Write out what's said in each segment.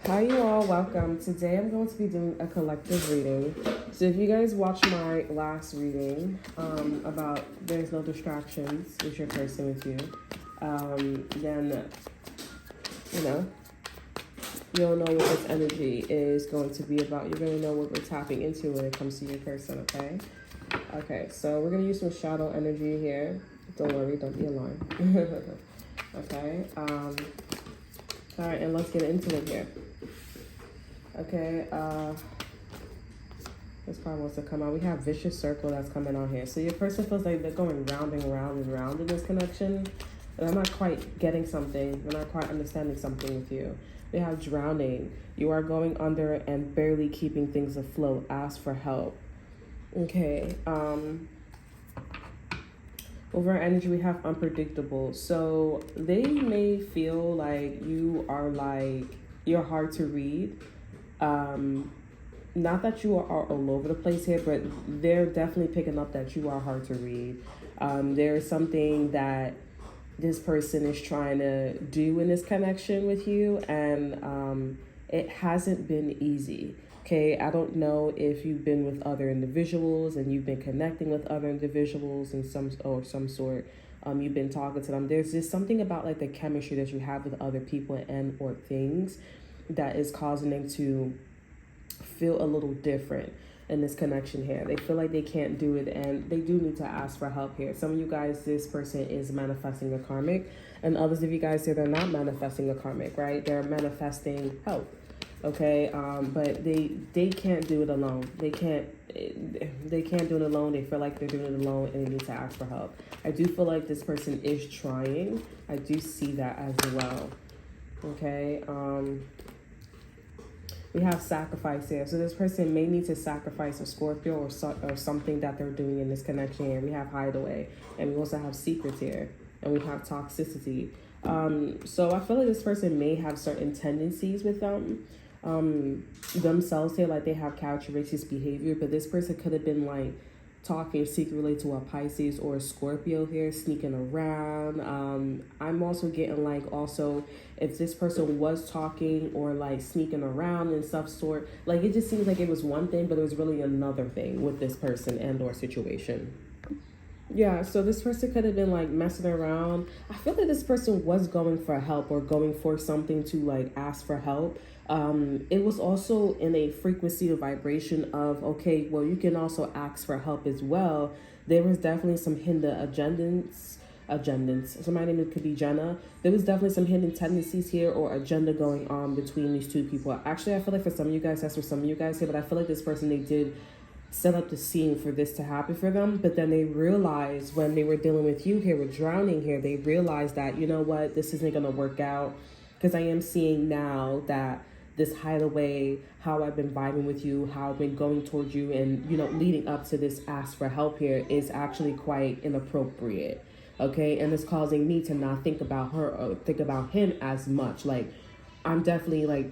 Hi you all, welcome. Today I'm going to be doing a collective reading. So if you guys watched my last reading about there's no distractions with your person with you, then you know you'll know what this energy is going to be about. You're going to know what we're tapping into when it comes to your person, okay? Okay, so we're going to use some shadow energy here. Don't worry, don't be alarmed. Okay, all right, and let's get into it here. Okay, this card wants to come out. We have vicious circle that's coming out here. So your person feels like they're going round and round and round in this connection. And I'm not quite getting something. I'm not quite understanding something with you. We have drowning. You are going under and barely keeping things afloat. Ask for help. Okay, over energy, we have unpredictable. So they may feel like you're hard to read. Not that you are all over the place here, but they're definitely picking up that you are hard to read. There's something that this person is trying to do in this connection with you, and it hasn't been easy. Okay, I don't know if you've been with other individuals and you've been connecting with other individuals in some sort. You've been talking to them. There's just something about like the chemistry that you have with other people and or things that is causing them to feel a little different in this connection here. They feel like they can't do it and they do need to ask for help here. Some of you guys, this person is manifesting a karmic, and others of you guys say they're not manifesting a karmic, right? They're manifesting help. Okay, but they can't do it alone. They can't do it alone. They feel like they're doing it alone and they need to ask for help. I do feel like this person is trying. I do see that as well. Okay, we have sacrifice here. So this person may need to sacrifice a Scorpio or something that they're doing in this connection here. We have hideaway, and we also have secrets here, and we have toxicity. So I feel like this person may have certain tendencies with themselves here, like they have characteristics behavior, but this person could have been like talking secretly to a Pisces or a Scorpio here, sneaking around. I'm also getting like also if this person was talking or like sneaking around and stuff sort, like it just seems like it was one thing, but it was really another thing with this person and or situation. Yeah, so this person could have been like messing around. I feel like this person was going for help or going for something to like ask for help. It was also in a frequency or vibration of, okay, well, you can also ask for help as well. There was definitely some hidden agendas. So my name could be Jenna. There was definitely some hidden tendencies here or agenda going on between these two people. Actually, I feel like for some of you guys, that's for some of you guys here, but I feel like this person, they did set up the scene for this to happen for them, but then they realized when they were dealing with you here with drowning here, they realized that, you know what, this isn't going to work out, because I am seeing now that this hideaway, how I've been vibing with you, how I've been going towards you, and you know, leading up to this ask for help here is actually quite inappropriate. Okay, and it's causing me to not think about her or think about him as much. Like, I'm definitely like,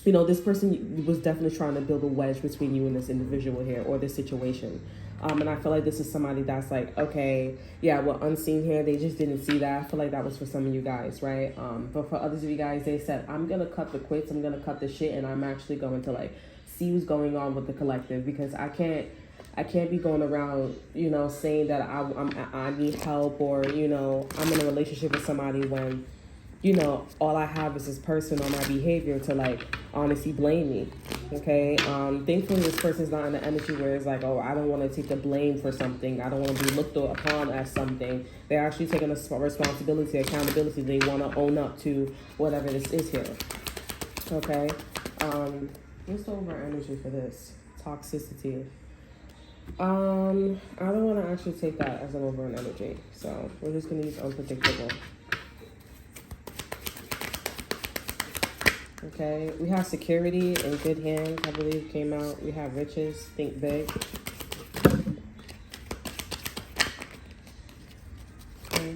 you know, this person was definitely trying to build a wedge between you and this individual here or this situation. And I feel like this is somebody that's like, okay, yeah, well, unseen here, they just didn't see that. I feel like that was for some of you guys, right? But for others of you guys, they said, I'm going to cut the quits, I'm going to cut the shit, and I'm actually going to like see what's going on with the collective, because I can't be going around, you know, saying that I need help, or, you know, I'm in a relationship with somebody when, you know, all I have is this person or my behavior to like honestly blame me. Okay. Thankfully this person's not in the energy where it's like, oh, I don't want to take the blame for something. I don't want to be looked upon as something. They're actually taking a responsibility, accountability. They want to own up to whatever this is here. Okay. What's the over energy for this? Toxicity. I don't want to actually take that as an over energy. So we're just going to use unpredictable. Okay, we have security in good hands, I believe, came out. We have riches, think big. Okay.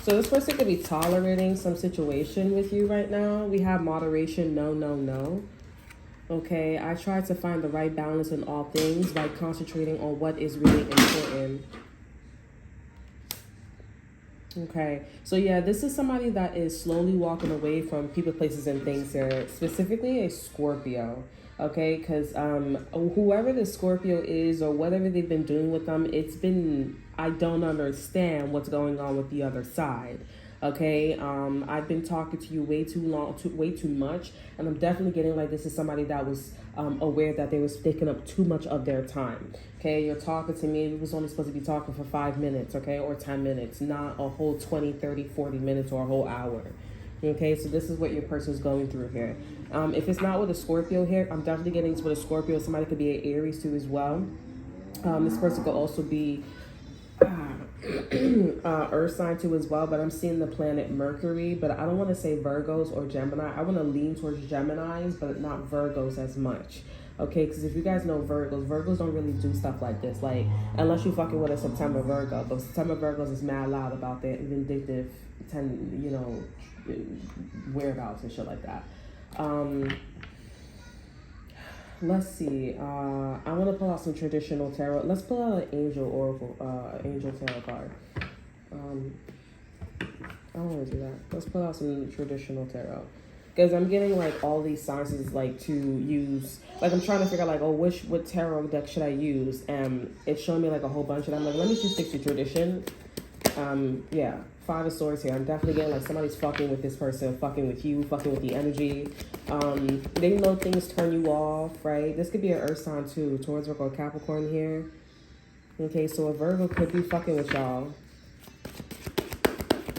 So this person could be tolerating some situation with you right now. We have moderation, no. Okay, I try to find the right balance in all things by concentrating on what is really important. Okay, so yeah, this is somebody that is slowly walking away from people, places, and things here, specifically a Scorpio. Okay, because whoever the Scorpio is or whatever they've been doing with them, it's been, I don't understand what's going on with the other side. Okay, I've been talking to you way too long, way too much, and I'm definitely getting like this is somebody that was aware that they was taking up too much of their time. Okay, you're talking to me, we was only supposed to be talking for 5 minutes, okay, or 10 minutes, not a whole 20, 30, 40 minutes or a whole hour. Okay, so this is what your person's going through here. If it's not with a Scorpio here, I'm definitely getting this with a Scorpio. Somebody could be an Aries too as well. This person could also be earth sign too as well, but I'm seeing the planet Mercury, but I don't want to say Virgos or Gemini. I want to lean towards Geminis, but not Virgos as much. Okay, because if you guys know Virgos don't really do stuff like this, like unless you fucking with a September Virgo. But September Virgos is mad loud about their vindictive whereabouts and shit like that. Let's see. I want to pull out some traditional tarot. Let's pull out an angel oracle, angel tarot card. I don't want to do that. Let's pull out some traditional tarot. Because I'm getting like all these signs like to use. Like I'm trying to figure out like, oh, what tarot deck should I use? And it's showing me like a whole bunch. And I'm like, let me just stick to tradition. Yeah. 5 of Swords here. I'm definitely getting like somebody's fucking with this person, fucking with you, fucking with the energy. They know things turn you off, right? This could be an earth sign too, Taurus, Virgo, Capricorn here. Okay, so a Virgo could be fucking with y'all.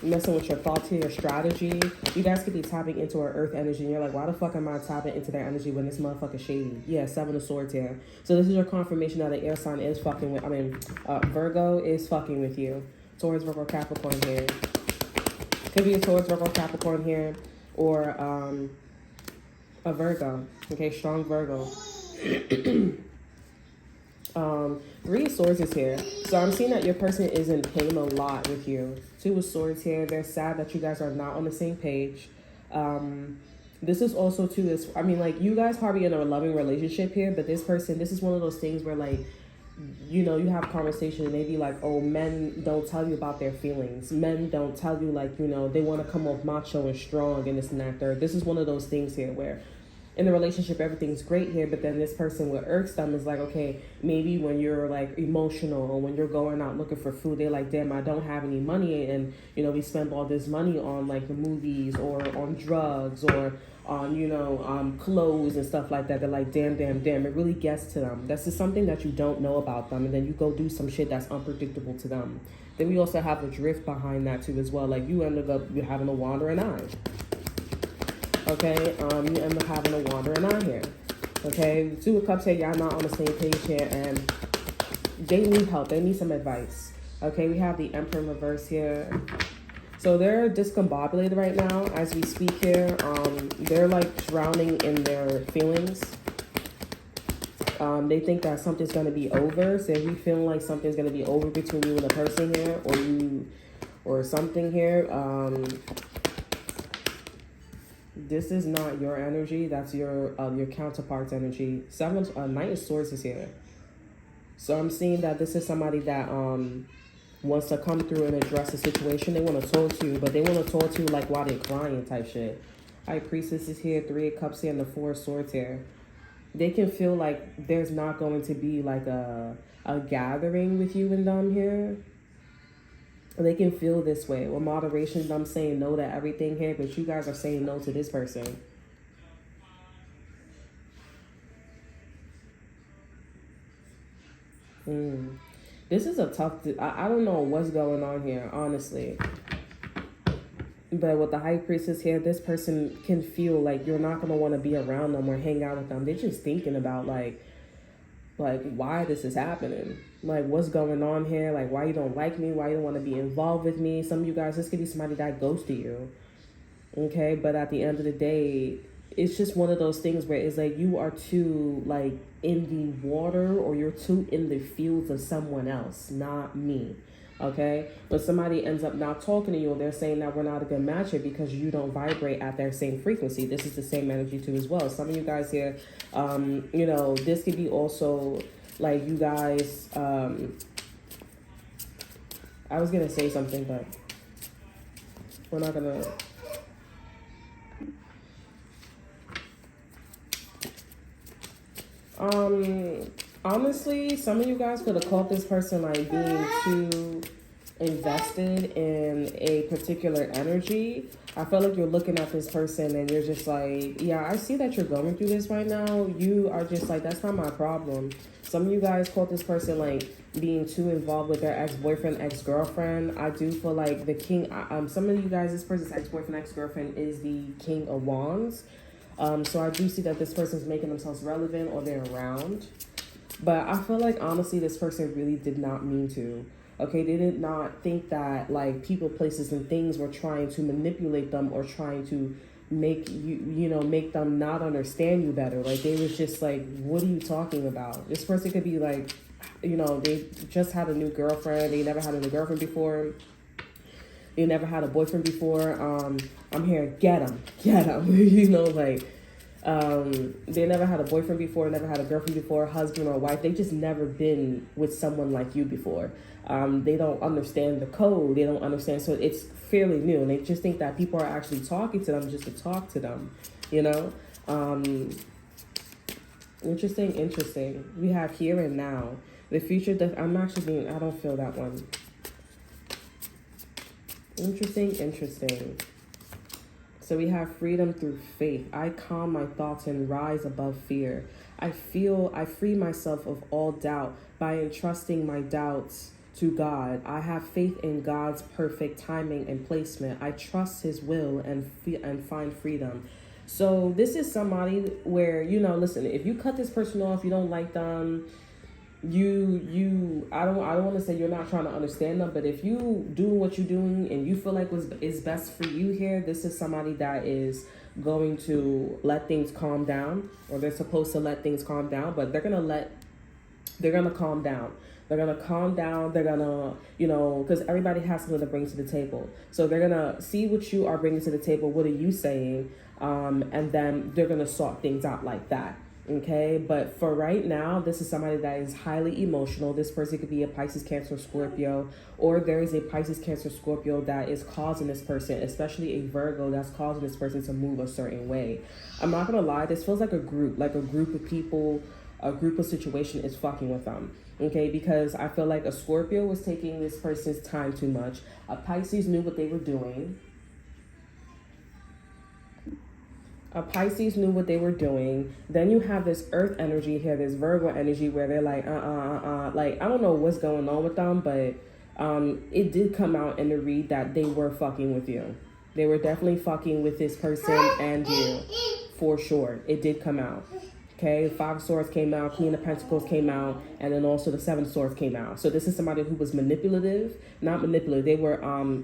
Messing with your thoughts here, your strategy. You guys could be tapping into our earth energy and you're like, why the fuck am I tapping into their energy when this motherfucker shady? Yeah, 7 of Swords here. So this is your confirmation that the air sign is fucking with, Virgo is fucking with you. Taurus, Virgo, Capricorn here. Could be a Taurus, Virgo, Capricorn here, or a Virgo. Okay, strong Virgo. 3 of Swords is here. So I'm seeing that your person is in pain a lot with you. 2 of Swords here. They're sad that you guys are not on the same page. This is also too this. I mean, like you guys probably in a loving relationship here, but this person, this is one of those things where like, you know, you have conversation and they be like, oh, men don't tell you about their feelings. Men don't tell you like, you know, they want to come off macho and strong and this and that third. This is one of those things here where in the relationship, everything's great here, but then this person with irks them is like, okay, maybe when you're like emotional or when you're going out looking for food, they're like, damn, I don't have any money. And, you know, we spend all this money on like the movies or on drugs or on, you know, clothes and stuff like that. They're like, damn. It really gets to them. That's just something that you don't know about them. And then you go do some shit that's unpredictable to them. Then we also have the drift behind that too as well. Like you ended up having a wandering eye. Okay, you end up having a wandering eye here. Okay, 2 of Cups here, y'all not on the same page here, and they need help. They need some advice. Okay, we have the Emperor in reverse here. So they're discombobulated right now as we speak here. They're like drowning in their feelings. They think that something's going to be over. So if you feel like something's going to be over between you and the person here, or something here, this is not your energy. That's your counterpart's energy. 9 of Swords is here. So I'm seeing that this is somebody that wants to come through and address the situation. They want to talk to you, but they want to talk to you like while they're crying type shit. High Priestess is here. 3 of Cups here and the 4 of Swords here. They can feel like there's not going to be like a gathering with you and them here. They can feel this way. With moderation, I'm saying no to everything here, but you guys are saying no to this person. This is a tough... I don't know what's going on here, honestly. But with the High Priestess here, this person can feel like you're not going to want to be around them or hang out with them. They're just thinking about, like why this is happening. Like, what's going on here? Like, why you don't like me? Why you don't want to be involved with me? Some of you guys, this could be somebody that ghosted you. Okay? But at the end of the day, it's just one of those things where it's like you are too, like, in the water or you're too in the fields of someone else, not me. Okay? But somebody ends up not talking to you or they're saying that we're not a good match here because you don't vibrate at their same frequency. This is the same energy too as well. Some of you guys here, you know, this could be also like you guys, I was going to say something, but We're not gonna. Honestly, some of you guys could have caught this person like being too invested in a particular energy. I feel like you're looking at this person and you're just like, yeah, I see that you're going through this right now. You are just like, that's not my problem. Some of you guys caught this person like being too involved with their ex-boyfriend, ex-girlfriend. I do feel like the king, some of you guys, this person's ex-boyfriend, ex-girlfriend is the King of Wands. So I do see that this person's making themselves relevant or they're around. But I feel like, honestly, this person really did not mean to. Okay, they did not think that, like, people, places, and things were trying to manipulate them or trying to make make them not understand you better. Like, they was just like, what are you talking about? This person could be like, they just had a new girlfriend. They never had a new girlfriend before. They never had a boyfriend before. I'm here, get him. They never had a boyfriend before, never had a girlfriend before, husband or wife. They just never been with someone like you before. They don't understand the code. They don't understand. So it's fairly new. And they just think that people are actually talking to them just to talk to them, Interesting. We have here and now. The future, I don't feel that one. Interesting. So we have freedom through faith. I calm my thoughts and rise above fear. I free myself of all doubt by entrusting my doubts to God. I have faith in God's perfect timing and placement. I trust his will and find freedom. So this is somebody where, listen, if you cut this person off, you don't like them, I don't want to say you're not trying to understand them, but if you do what you're doing and you feel like is best for you here, this is somebody that is going to let things calm down, or they're supposed to let things calm down, but they're gonna calm down. They're gonna calm down. They're gonna, because everybody has something to bring to the table. So they're gonna see what you are bringing to the table. What are you saying? And then they're gonna sort things out like that. Okay, but for right now, this is somebody that is highly emotional. This person could be a Pisces, Cancer, Scorpio, or there is a Pisces, Cancer, Scorpio that is causing this person, especially a Virgo, that's causing this person to move a certain way. I'm not gonna lie, this feels like a group of people, a group of situation is fucking with them. Okay, because I feel like a Scorpio was taking this person's time too much. A Pisces knew what they were doing. Then you have this earth energy here, this Virgo energy where they're like, like, I don't know what's going on with them, but it did come out in the read that they were fucking with you. They were definitely fucking with this person and you, for sure. It did come out. Okay, 5 of Swords came out, Queen of Pentacles came out, and then also the 7 of Swords came out. So this is somebody who was not manipulative. They were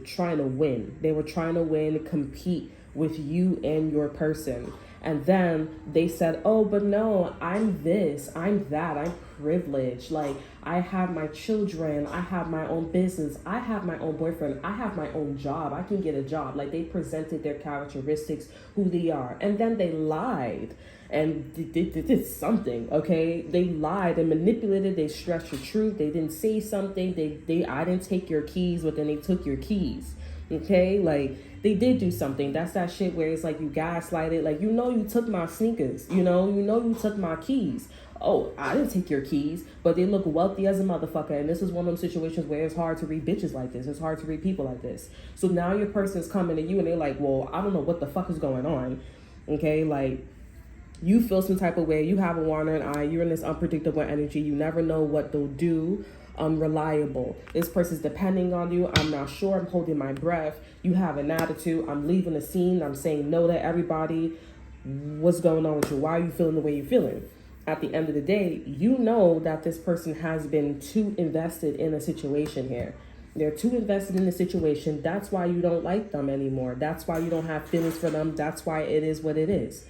trying to win. They were trying to win, compete with you and your person. And then they said, oh, but no, I'm this, I'm that, I'm privileged. Like, I have my children, I have my own business, I have my own boyfriend, I have my own job, I can get a job. Like, they presented their characteristics, who they are. And then they lied and did something, okay? They lied and manipulated, they stretched the truth, they didn't say something, I didn't take your keys, but then they took your keys. Okay, like, they did do something. That's that shit where it's like you gaslighted. Like, you took my sneakers. You took my keys. Oh, I didn't take your keys, but they look wealthy as a motherfucker. And this is one of those situations where it's hard to read bitches like this. It's hard to read people like this. So now your person's coming to you and they're like, well, I don't know what the fuck is going on. Okay, like, you feel some type of way. You have a wandering eye. You're in this unpredictable energy. You never know what they'll do. Unreliable. This person's depending on you. I'm not sure. I'm holding my breath. You have an attitude. I'm leaving the scene. I'm saying no to everybody. What's going on with you? Why are you feeling the way you're feeling? At the end of the day, you know that this person has been too invested in a situation here. They're too invested in the situation. That's why you don't like them anymore. That's why you don't have feelings for them. That's why it is what it is.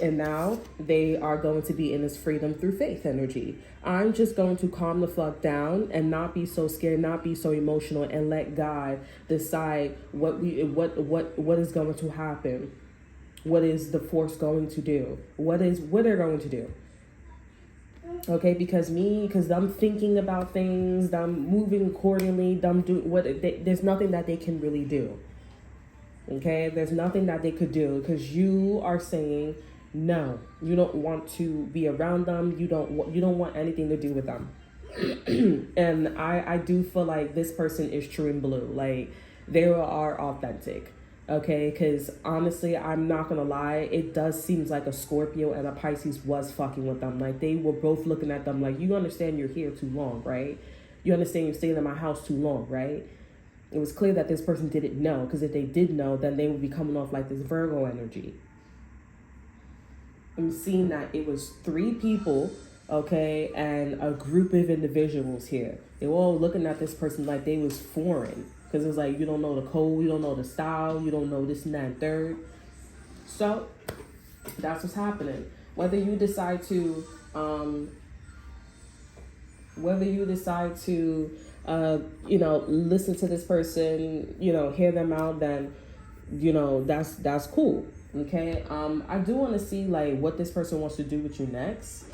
And now they are going to be in this freedom through faith energy. I'm just going to calm the fuck down and not be so scared, not be so emotional, and let God decide what is going to happen. What is the force going to do? What they're going to do? Okay, because them thinking about things, them moving accordingly, them do there's nothing that they can really do. Okay, there's nothing that they could do because you are saying no. You don't want to be around them. You don't want anything to do with them. And I do feel like this person is true and blue. Like they are authentic. Okay, because honestly, I'm not gonna lie, it does seem like a Scorpio and a Pisces was fucking with them. Like they were both looking at them like, you understand you're here too long, right? You understand you're staying in my house too long, right? It was clear that this person didn't know, because if they did know, then they would be coming off like this Virgo energy. I'm seeing that it was 3 people, okay, and a group of individuals here. They were all looking at this person like they was foreign, because it's like, you don't know the code, you don't know the style, you don't know this and that and third. So that's what's happening. Whether you decide to listen to this person, hear them out, then that's cool. Okay, I do want to see like what this person wants to do with you next.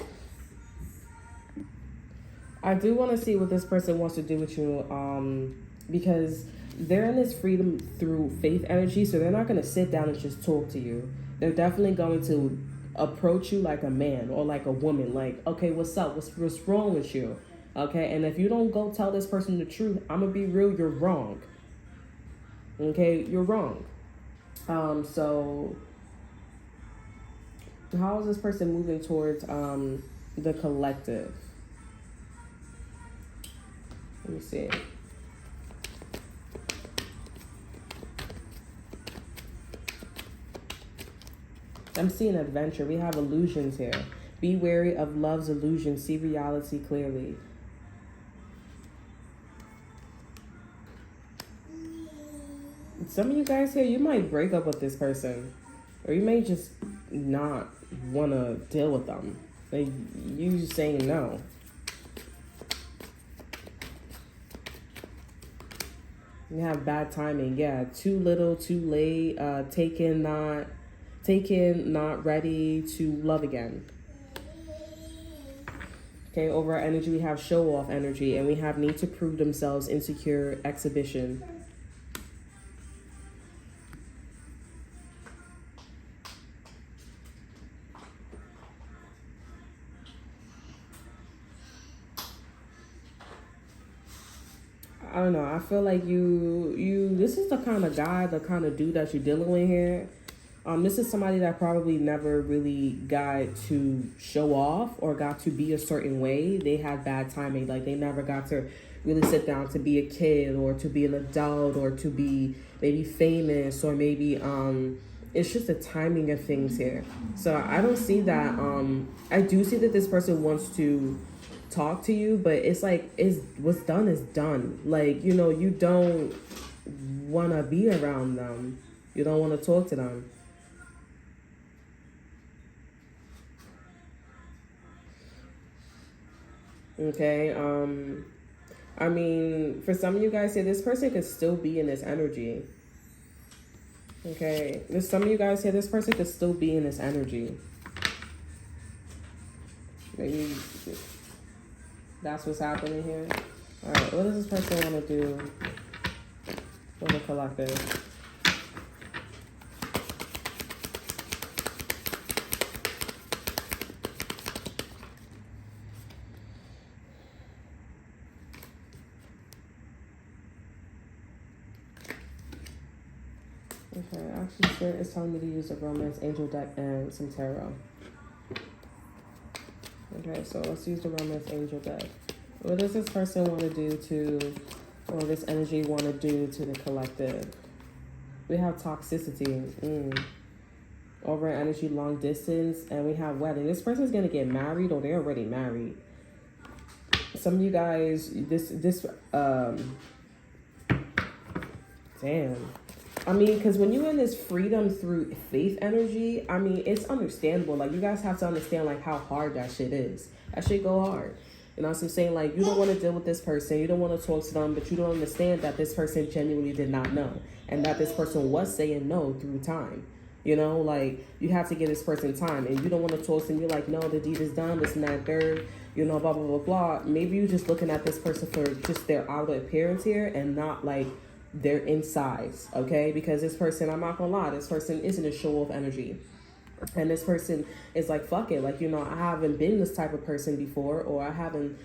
I do want to see what this person wants to do with you, because they're in this freedom through faith energy, so they're not going to sit down and just talk to you. They're definitely going to approach you like a man or like a woman, like, okay, what's up? What's wrong with you? Okay, and if you don't go tell this person the truth, I'm going to be real, you're wrong. Okay, you're wrong. So how is this person moving towards the collective? Let me see. I'm seeing adventure. We have illusions here. Be wary of love's illusion. See reality clearly. Some of you guys here, you might break up with this person. Or you may just not want to deal with them. Like, you just saying no. You have bad timing. Yeah, too little, too late. Taken, not ready to love again. Okay, over our energy, we have show off energy, and we have need to prove themselves, insecure, exhibition. I don't know. I feel like this is the kind of guy, the kind of dude that you're dealing with here. This is somebody that probably never really got to show off or got to be a certain way. They had bad timing. Like they never got to really sit down to be a kid or to be an adult or to be maybe famous or maybe it's just the timing of things here. So I don't see that. I do see that this person wants to talk to you, but it's like what's done is done. Like, you don't want to be around them. You don't want to talk to them. Okay, I mean, for some of you guys here, this person could still be in this energy. Okay, there's some of you guys here, this person could still be in this energy. Maybe that's what's happening here. All right, what does this person want to do for the collective? Okay, actually, Spirit is telling me to use the Romance Angel deck and some tarot. Okay, so let's use the Romance Angel deck. What does this person want to do or this energy want to do to the collective? We have toxicity, over energy, long distance, and we have wedding. This person's going to get married or they're already married. Some of you guys, damn. I mean, because when you're in this freedom through faith energy, I mean, it's understandable. Like, you guys have to understand, like, how hard that shit is. That shit go hard. You know what I'm saying? Like, you don't want to deal with this person. You don't want to talk to them, but you don't understand that this person genuinely did not know. And that this person was saying no through time. Like, you have to give this person time. And you don't want to talk to them. You're like, no, the deed is done, this and that, third, blah, blah, blah, blah. Maybe you're just looking at this person for just their outer appearance here and not, like, their insides, okay? Because this person, I'm not gonna lie, this person isn't a show off energy. And this person is like, fuck it, like, I haven't been this type of person before, or I haven't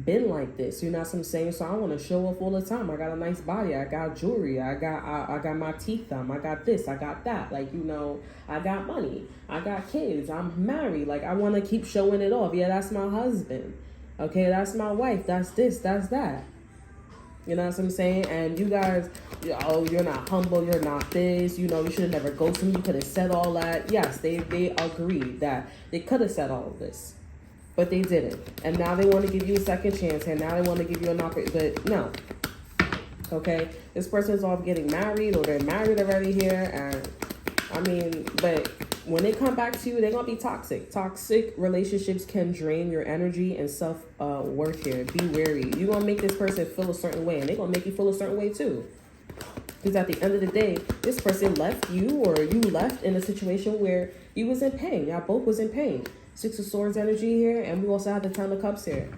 been like this, you know what I'm saying? So I want to show off all the time. I got a nice body, I got jewelry, I got my teeth done, I got this, I got that, like, I got money, I got kids, I'm married, like, I want to keep showing it off. Yeah, that's my husband, okay, that's my wife, that's this, that's that, you know what I'm saying? And you guys, you're not humble, you're not this, you should have never ghosted me, you could have said all that. Yes, they agreed that they could have said all of this, but they didn't. And now they want to give you a second chance, and now they want to give you an opportunity, but no. Okay? This person's off getting married, or they're married already here, and but when they come back to you, they're going to be toxic. Toxic relationships can drain your energy and self-worth here. Be wary. You're going to make this person feel a certain way, and they're going to make you feel a certain way too. Because at the end of the day, this person left you, or you left in a situation where you was in pain. Y'all both was in pain. Six of Swords energy here, and we also have the Ten of Cups here.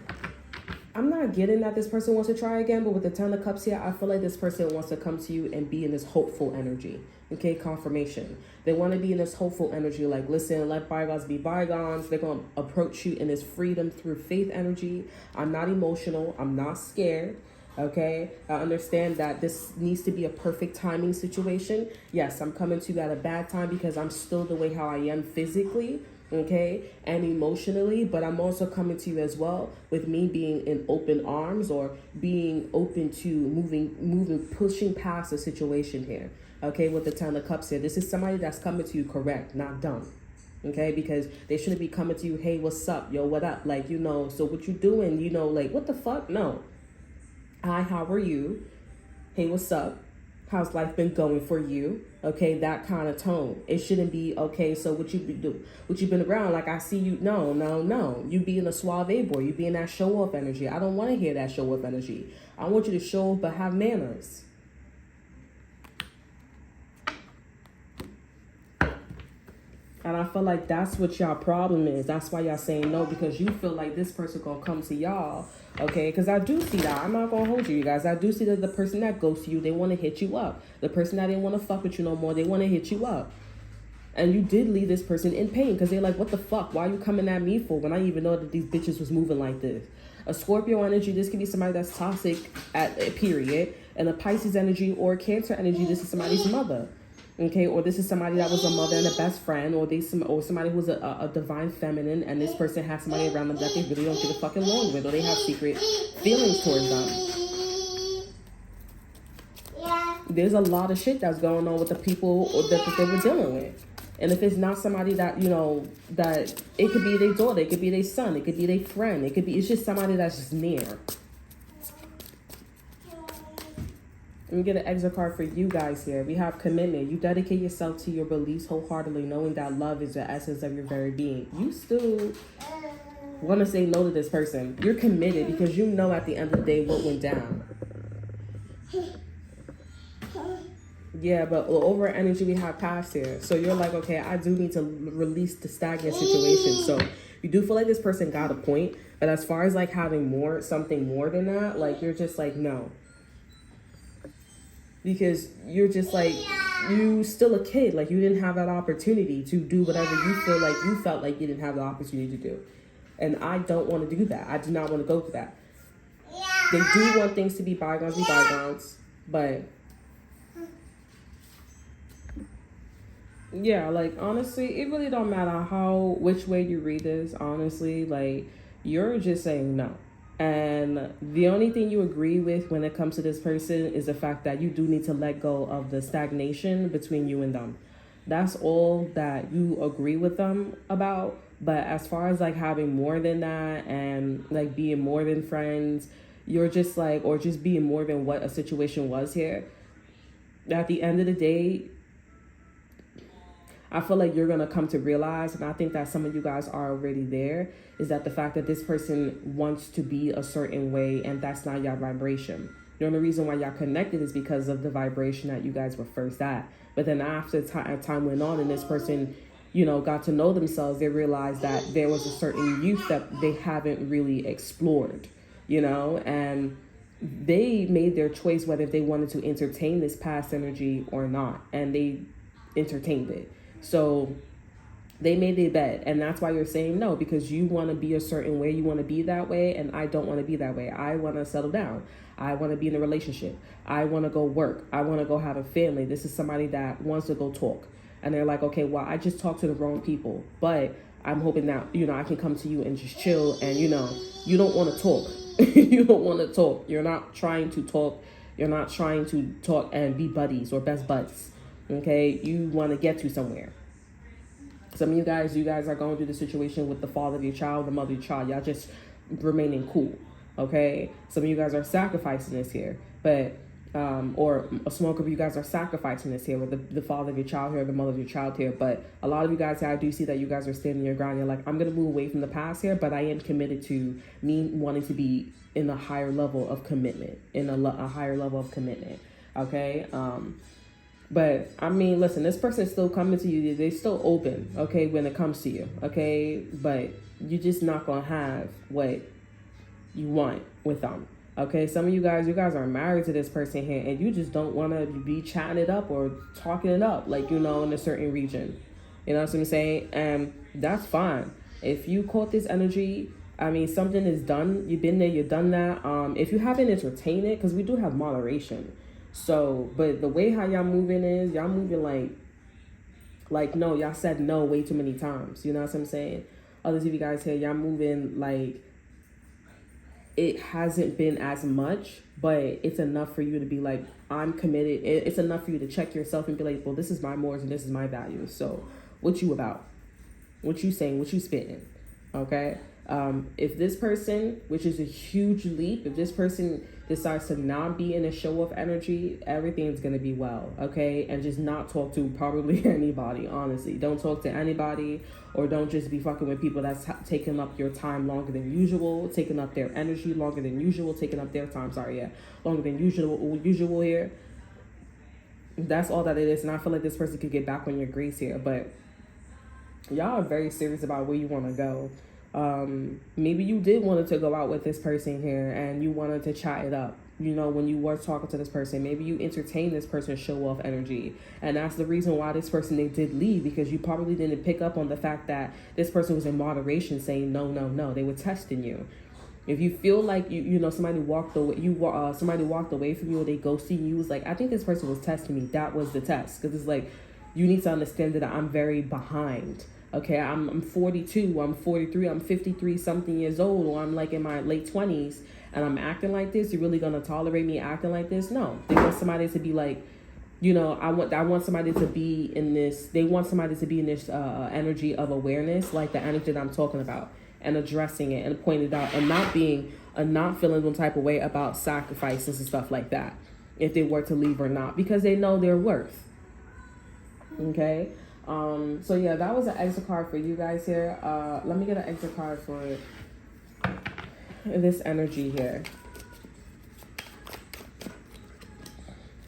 I'm not getting that this person wants to try again, but with the Ten of Cups here, I feel like this person wants to come to you and be in this hopeful energy. Okay, confirmation. They want to be in this hopeful energy, like, listen, let bygones be bygones. They're going to approach you in this freedom through faith energy. I'm not emotional. I'm not scared. Okay, I understand that this needs to be a perfect timing situation. Yes, I'm coming to you at a bad time because I'm still the way how I am physically, okay, and emotionally, but I'm also coming to you as well with me being in open arms, or being open to moving, pushing past the situation here, okay, with the Ten of Cups here. This is somebody that's coming to you correct, not dumb, okay, because they shouldn't be coming to you, hey, what's up, yo, what up, like, so what you doing, like, what the fuck, no. Hi, how are you? Hey, what's up? How's life been going for you? Okay, that kind of tone. It shouldn't be, okay, so what you do? What you been around? Like, I see you. No. You be in a suave boy. You be in that show off energy. I don't want to hear that show off energy. I want you to show off, but have manners. And I feel like that's what y'all problem is. That's why y'all saying no, because you feel like this person gonna come to y'all. Okay, because I do see that. I'm not gonna hold you guys. I do see that the person that goes to you, they want to hit you up. The person that didn't want to fuck with you no more, they want to hit you up. And you did leave this person in pain, because they're like, what the fuck? Why are you coming at me for when I even know that these bitches was moving like this? A Scorpio energy, this can be somebody that's toxic at a period. And a Pisces energy or Cancer energy, this is somebody's mother. Okay, or this is somebody that was a mother and a best friend, or somebody who was a divine feminine, and this person has somebody around them that they really don't get a fucking along with, or they have secret feelings towards them. There's a lot of shit that's going on with the people that they were dealing with. And if it's not somebody that, that it could be their daughter, it could be their son, it could be their friend, it's just somebody that's just near. Let me get an extra card for you guys here. We have commitment. You dedicate yourself to your beliefs wholeheartedly, knowing that love is the essence of your very being. You still want to say no to this person. You're committed because you know at the end of the day what went down. Yeah, but over energy, we have past here. So you're like, okay, I do need to release the stagnant situation. So you do feel like this person got a point. But as far as like having something more than that, like you're just like, no. Because you're just like, you still a kid. Like you didn't have that opportunity to do whatever you felt like you didn't have the opportunity to do. And I don't want to do that. I do not want to go through that. They do want things to be bygones. But yeah, like honestly, it really don't matter which way you read this, honestly. Like you're just saying no. And the only thing you agree with when it comes to this person is the fact that you do need to let go of the stagnation between you and them. That's all that you agree with them about. But as far as like having more than that and like being more than friends, you're just like, or just being more than what a situation was here. At the end of the day, I feel like you're going to come to realize, and I think that some of you guys are already there, is that the fact that this person wants to be a certain way and that's not your vibration. The only reason why y'all connected is because of the vibration that you guys were first at. But then after time went on and this person, got to know themselves, they realized that there was a certain youth that they haven't really explored, and they made their choice whether they wanted to entertain this past energy or not, and they entertained it. So they made their bed, and that's why you're saying no, because you want to be a certain way, you want to be that way, and I don't want to be that way. I want to settle down. I want to be in a relationship. I want to go work. I want to go have a family. This is somebody that wants to go talk. And they're like, okay, well, I just talked to the wrong people, but I'm hoping that, I can come to you and just chill, and, you don't want to talk. You don't want to talk. You're not trying to talk. You're not trying to talk and be buddies or best buds. Okay? You want to get to somewhere. Some of you guys are going through the situation with the father of your child, the mother of your child. Y'all just remaining cool, okay? Some of you guys are sacrificing this here, but, or a small group of you guys are sacrificing this here with the father of your child here, the mother of your child here. But a lot of you guys, I do see that you guys are standing your ground. You're like, I'm going to move away from the past here, but I am committed to me wanting to be in a higher level of commitment, a higher level of commitment, okay? But I mean, listen, this person is still coming to you. They're still open, okay, when it comes to you, okay? But you're just not going to have what you want with them, okay? Some of you guys are married to this person here, and you just don't want to be chatting it up or talking it up, like, in a certain region. You know what I'm saying? And that's fine. If you caught this energy, I mean, something is done. You've been there, you've done that. If you haven't entertained it, because we do have moderation. So, but the way how y'all moving is, y'all moving like no, y'all said no way too many times. You know what I'm saying? Others of you guys here, y'all moving like it hasn't been as much, but it's enough for you to be like, I'm committed. It's enough for you to check yourself and be like, well, this is my morals and this is my values. So what you about? What you saying? What you spitting? Okay? If this person, which is a huge leap, if this person decides to not be in a show of energy, everything's going to be well, okay? And just not talk to probably anybody, honestly. Don't talk to anybody, or don't just be fucking with people that's taking up your time longer than usual, taking up their energy longer than usual, taking up their time, longer than usual here. That's all that it is, and I feel like this person could get back on your grace here, but y'all are very serious about where you want to go. Maybe you did want to go out with this person here and you wanted to chat it up, when you were talking to this person. Maybe you entertained this person's show off energy, and that's the reason why this person, they did leave, because you probably didn't pick up on the fact that this person was in moderation saying no. They were testing you. If you feel like somebody walked away, somebody walked away from you, or they ghosted you, was like, I think this person was testing me. That was the test, because it's like, you need to understand that I'm very behind. Okay, I'm 42, I'm 43, I'm 53 something years old, or I'm like in my late 20s, and I'm acting like this. You're really gonna tolerate me acting like this? No. They want somebody to be like, I want somebody to be in this. They want somebody to be in this energy of awareness, like the energy that I'm talking about, and addressing it and pointing it out, and not feeling some type of way about sacrifices and stuff like that, if they were to leave or not, because they know their worth. Okay. So yeah, that was an exit card for you guys here. Let me get an exit card for this energy here.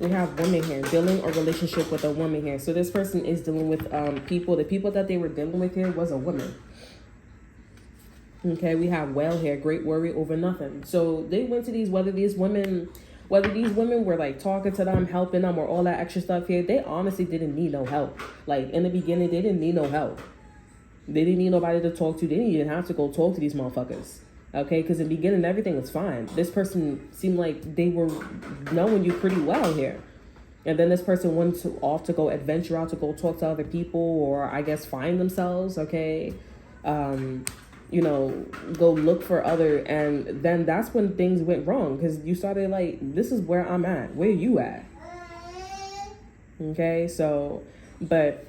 We have women here, dealing or relationship with a woman here. So this person is dealing with people. The people that they were dealing with here was a woman. Okay, we have whale here, great worry over nothing. So they went to whether these women were like talking to them, helping them, or all that extra stuff here, they honestly didn't need no help. Like in the beginning, they didn't need no help. They didn't need nobody to talk to. They didn't even have to go talk to these motherfuckers. Okay, because in the beginning, everything was fine. This person seemed like they were knowing you pretty well here. And then this person went off to go adventure out, to go talk to other people, or I guess find themselves, okay? Go look for other, and then that's when things went wrong, because you started like, this is where I'm at. Where you at? Okay, so, but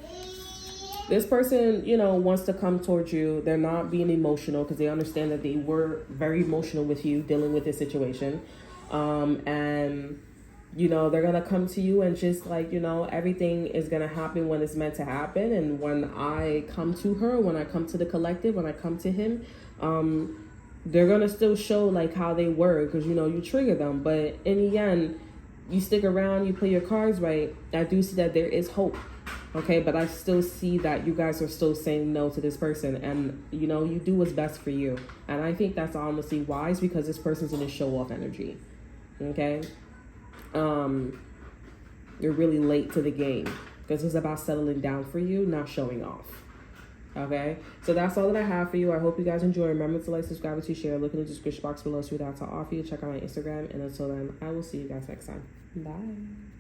this person, wants to come towards you. They're not being emotional, because they understand that they were very emotional with you dealing with this situation. And they're going to come to you and just like, everything is going to happen when it's meant to happen. And when I come to her, when I come to the collective, when I come to him, they're going to still show like how they were, because, you trigger them. But in the end, you stick around, you play your cards right. I do see that there is hope. Okay, but I still see that you guys are still saying no to this person, and you do what's best for you. And I think that's honestly wise, because this person's in a show off energy. Okay? You're really late to the game because it's about settling down for you, not showing off. Okay, so that's all that I have for you. I hope you guys enjoy. Remember to like, subscribe, and to share. Look in the description box below, see what I have to offer you. Check out my Instagram. And until then, I will see you guys next time. Bye.